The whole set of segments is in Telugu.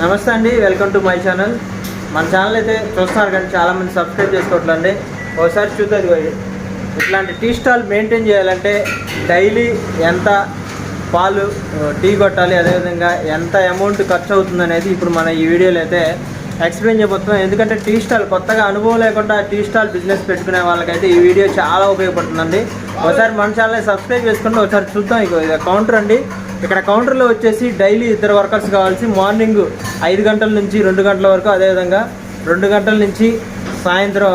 నమస్తే అండి, వెల్కమ్ టు మై ఛానల్. మన ఛానల్ అయితే చూస్తున్నారు కానీ చాలామంది సబ్స్క్రైబ్ చేసుకోవట్లండి. ఒకసారి చూద్దాం. ఇట్లాంటి టీ స్టాల్ మెయింటైన్ చేయాలంటే డైలీ ఎంత పాలు టీ కొట్టాలి, అదేవిధంగా ఎంత అమౌంట్ ఖర్చు అవుతుంది అనేది ఇప్పుడు మన ఈ వీడియోలో అయితే ఎక్స్ప్లెయిన్ చేయబోతున్నాం. ఎందుకంటే టీ స్టాల్ కొత్తగా అనుభవం లేకుండా టీ స్టాల్ బిజినెస్ పెట్టుకునే వాళ్ళకైతే ఈ వీడియో చాలా ఉపయోగపడుతుందండి. ఒకసారి మన ఛానల్ని సబ్స్క్రైబ్ చేసుకుంటే ఒకసారి చూద్దాం. ఇది కౌంటర్ అండి. ఇక్కడ కౌంటర్లో వచ్చేసి డైలీ 2 వర్కర్స్ కావాల్సి మార్నింగ్ 5 గంటల నుంచి 2 గంటల వరకు, అదేవిధంగా 2 గంటల నుంచి సాయంత్రం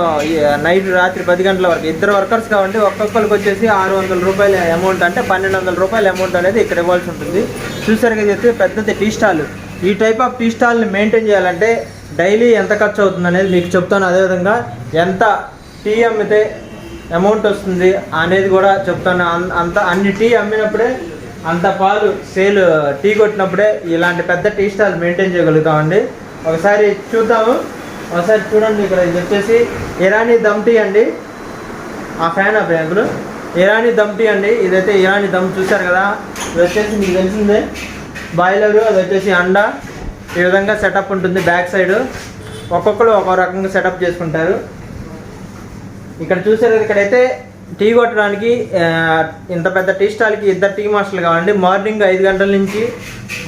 నైట్ రాత్రి 10 గంటల వరకు 2 వర్కర్స్ కావండి. ఒక్కొక్కరికి వచ్చేసి 600 రూపాయల అమౌంట్, అంటే 1200 రూపాయల అమౌంట్ అనేది ఇక్కడ ఇవ్వాల్సి ఉంటుంది. చూసారుగా చెప్తే పెద్దది టీ స్టాల్. ఈ టైప్ ఆఫ్ టీ స్టాల్ని మెయింటైన్ చేయాలంటే డైలీ ఎంత ఖర్చు అవుతుంది అనేది మీకు చెప్తాను. అదేవిధంగా ఎంత టీ అమ్మితే అమౌంట్ వస్తుంది అనేది కూడా చెప్తాను. అన్ని టీ అమ్మినప్పుడే, అంత పాలు సేల్ టీ కొట్టినప్పుడే ఇలాంటి పెద్ద టీ స్టాల్ మెయింటైన్ చేయగలుగుతామండి. ఒకసారి చూద్దాము. ఒకసారి చూడండి. ఇక్కడ ఇది వచ్చేసి ఇరానీ దమ్ టీ అండి. ఆ ఫ్యాన్ ఆఫ్ బ్యాంకులు ఇరానీ దమ్ టీ అండి. ఇదైతే ఇరానీ దమ్ చూశారు కదా. ఇది వచ్చేసి మీకు తెలిసిందే బాయిలరు, అది వచ్చేసి అండా. ఈ విధంగా సెటప్ ఉంటుంది. బ్యాక్ సైడ్ ఒక్కొక్కరు ఒక రకంగా సెటప్ చేసుకుంటారు. ఇక్కడ చూసారు, ఇక్కడైతే టీ కొట్టడానికి ఇంత పెద్ద టీ స్టాల్కి 2 టీ మాస్టర్లు కావాలండి. మార్నింగ్ 5 గంటల నుంచి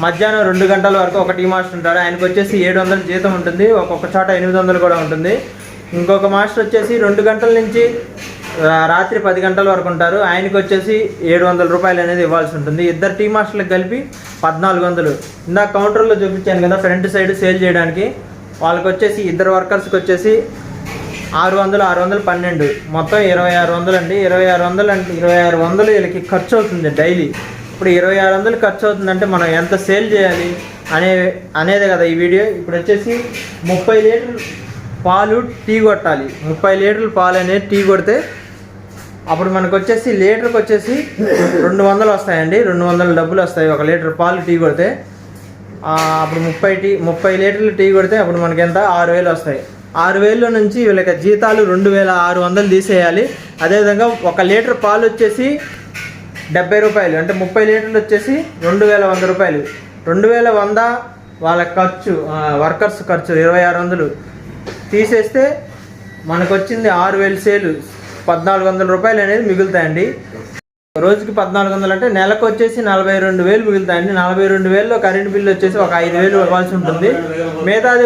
మధ్యాహ్నం 2 గంటల వరకు ఒక టీ మాస్టర్ ఉంటాడు. ఆయనకు వచ్చేసి 700 జీతం ఉంటుంది. ఒక్కొక్క చోట 800 కూడా ఉంటుంది. ఇంకొక మాస్టర్ వచ్చేసి 2 గంటల నుంచి రాత్రి 10 గంటల వరకు ఉంటారు. ఆయనకు వచ్చేసి 700 రూపాయలు అనేది ఇవ్వాల్సి ఉంటుంది. 2 టీ మాస్టర్లకు కలిపి 1400. ఇందాక కౌంటర్లో చూపించాను కదా ఫ్రంట్ సైడ్ సేల్ చేయడానికి. వాళ్ళకి వచ్చేసి 2 వర్కర్స్కి వచ్చేసి 600, 12, మొత్తం 2600 అండి. 2600 అంటే 2600 వీళ్ళకి ఖర్చు అవుతుంది డైలీ. ఇప్పుడు 2600 ఖర్చు అవుతుందంటే మనం ఎంత సేల్ చేయాలి అనేదే కదా ఈ వీడియో. ఇప్పుడు వచ్చేసి 30 లీటర్లు పాలు టీ కొట్టాలి. 30 లీటర్లు పాలు అనేది టీ కొడితే అప్పుడు మనకు వచ్చేసి లీటర్కి వచ్చేసి 200 వస్తాయండి. 200 డబ్బులు వస్తాయి 1 లీటర్ పాలు టీ కొడితే. అప్పుడు 30 లీటర్లు టీ కొడితే అప్పుడు మనకి ఎంత 6000 వస్తాయి. 6000 నుంచి వీళ్ళకి జీతాలు 2600 తీసేయాలి. అదేవిధంగా 1 లీటర్ పాలు వచ్చేసి 70 రూపాయలు, అంటే 30 లీటర్లు వచ్చేసి 2100 రూపాయలు. 2100 వాళ్ళ ఖర్చు, వర్కర్స్ ఖర్చు 2600 తీసేస్తే మనకు వచ్చింది 6000 సేలు, 1400 రూపాయలు అనేది మిగులుతాయండి. రోజుకి 1400 అంటే నెలకు వచ్చేసి 42,000 మిగులుతాయండి. 42,000లో కరెంట్ బిల్లు వచ్చేసి ఒక 5,000 ఇవ్వాల్సి ఉంటుంది. మిగతాది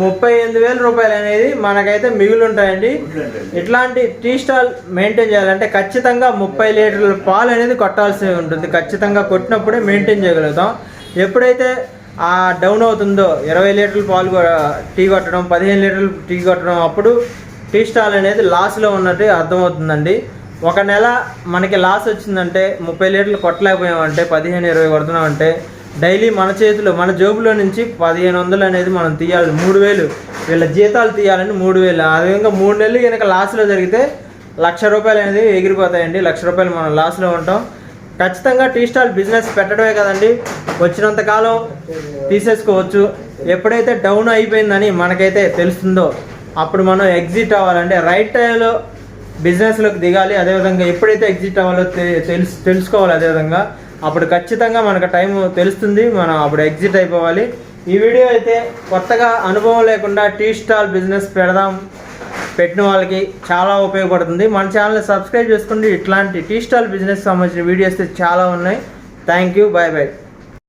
38,000 రూపాయలు అనేది మనకైతే మిగులు ఉంటాయండి. ఇట్లాంటి టీ స్టాల్ మెయింటైన్ చేయాలంటే ఖచ్చితంగా 30 లీటర్ల పాలు అనేది కొట్టాల్సి ఉంటుంది. ఖచ్చితంగా కొట్టినప్పుడే మెయింటైన్ చేయగలుగుతాం. ఎప్పుడైతే డౌన్ అవుతుందో 20 లీటర్ల పాలు టీ కొట్టడం, 15 లీటర్లు టీ కొట్టడం, అప్పుడు టీ స్టాల్ అనేది లాస్లో ఉన్నట్టు అర్థమవుతుందండి. ఒక నెల మనకి లాస్ వచ్చిందంటే 30 లీటర్లు కొట్టలేకపోయామంటే 15-20 కొడుతున్నామంటే డైలీ మన చేతిలో, మన జోబులో నుంచి 1500 అనేది మనం తీయాలి. 3000 వీళ్ళ జీతాలు తీయాలని 3000. ఆ విధంగా 3 నెలలు కనుక లాస్లో జరిగితే 1,00,000 రూపాయలు అనేది ఎగిరిపోతాయండి. 1,00,000 రూపాయలు మనం లాస్లో ఉంటాం. ఖచ్చితంగా టీ స్టాల్ బిజినెస్ పెట్టడమే కదండి, వచ్చినంతకాలం తీసేసుకోవచ్చు. ఎప్పుడైతే డౌన్ అయిపోయిందని మనకైతే తెలుస్తుందో అప్పుడు మనం ఎగ్జిట్ అవ్వాలంటే రైట్ టైంలో బిజినెస్లోకి దిగాలి. అదేవిధంగా ఎప్పుడైతే ఎగ్జిట్ అవ్వాలో తెలుసుకోవాలి. అదేవిధంగా అప్పుడు ఖచ్చితంగా మనకు టైం తెలుస్తుంది, మనం అప్పుడు ఎగ్జిట్ అయిపోవాలి. ఈ వీడియో అయితే కొత్తగా అనుభవం లేకుండా టీ స్టాల్ బిజినెస్ పెట్టిన వాళ్ళకి చాలా ఉపయోగపడుతుంది. మన ఛానల్ని సబ్స్క్రైబ్ చేసుకోండి. ఇట్లాంటి టీ స్టాల్ బిజినెస్ సంబంధించిన వీడియోస్ చాలా ఉన్నాయి. Thank you. Bye bye.